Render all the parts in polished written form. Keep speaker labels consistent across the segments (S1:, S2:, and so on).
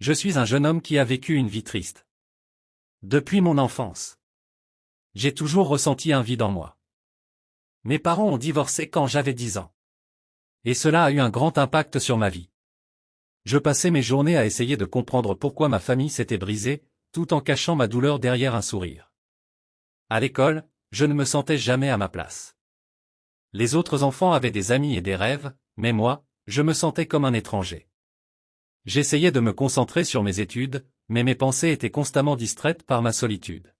S1: Je suis un jeune homme qui a vécu une vie triste. Depuis mon enfance. J'ai toujours ressenti un vide en moi. Mes parents ont divorcé quand j'avais 10 ans. Et cela a eu un grand impact sur ma vie. Je passais mes journées à essayer de comprendre pourquoi ma famille s'était brisée, tout en cachant ma douleur derrière un sourire. À l'école, je ne me sentais jamais à ma place. Les autres enfants avaient des amis et des rêves, mais moi, je me sentais comme un étranger. J'essayais de me concentrer sur mes études, mais mes pensées étaient constamment distraites par ma solitude.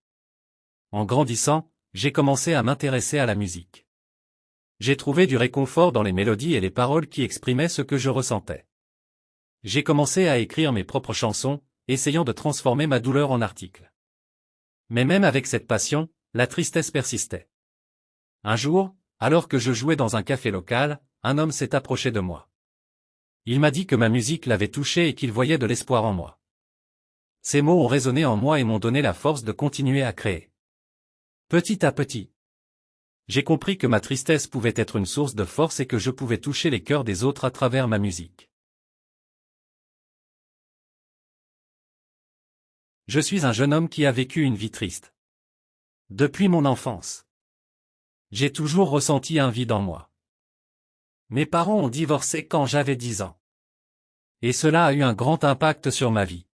S1: En grandissant, j'ai commencé à m'intéresser à la musique. J'ai trouvé du réconfort dans les mélodies et les paroles qui exprimaient ce que je ressentais. J'ai commencé à écrire mes propres chansons, essayant de transformer ma douleur en articles. Mais même avec cette passion, la tristesse persistait. Un jour, alors que je jouais dans un café local, un homme s'est approché de moi. Il m'a dit que ma musique l'avait touché et qu'il voyait de l'espoir en moi. Ces mots ont résonné en moi et m'ont donné la force de continuer à créer. Petit à petit, j'ai compris que ma tristesse pouvait être une source de force et que je pouvais toucher les cœurs des autres à travers ma musique. Je suis un jeune homme qui a vécu une vie triste. Depuis mon enfance. J'ai toujours ressenti un vide en moi. Mes parents ont divorcé quand j'avais 10 ans. Et cela a eu un grand impact sur ma vie.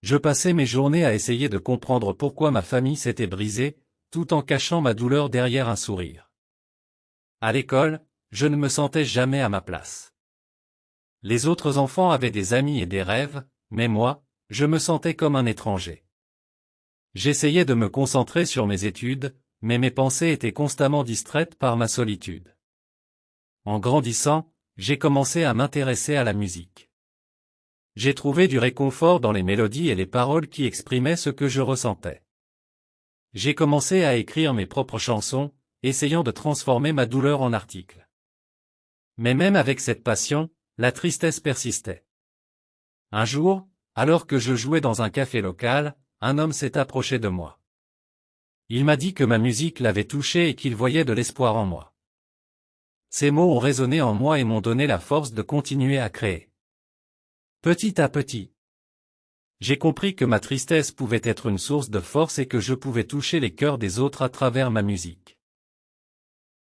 S1: Je passais mes journées à essayer de comprendre pourquoi ma famille s'était brisée, tout en cachant ma douleur derrière un sourire. À l'école, je ne me sentais jamais à ma place. Les autres enfants avaient des amis et des rêves, mais moi, je me sentais comme un étranger. J'essayais de me concentrer sur mes études, mais mes pensées étaient constamment distraites par ma solitude. En grandissant, j'ai commencé à m'intéresser à la musique. J'ai trouvé du réconfort dans les mélodies et les paroles qui exprimaient ce que je ressentais. J'ai commencé à écrire mes propres chansons, essayant de transformer ma douleur en articles. Mais même avec cette passion, la tristesse persistait. Un jour, alors que je jouais dans un café local, un homme s'est approché de moi. Il m'a dit que ma musique l'avait touché et qu'il voyait de l'espoir en moi. Ces mots ont résonné en moi et m'ont donné la force de continuer à créer. Petit à petit, j'ai compris que ma tristesse pouvait être une source de force et que je pouvais toucher les cœurs des autres à travers ma musique.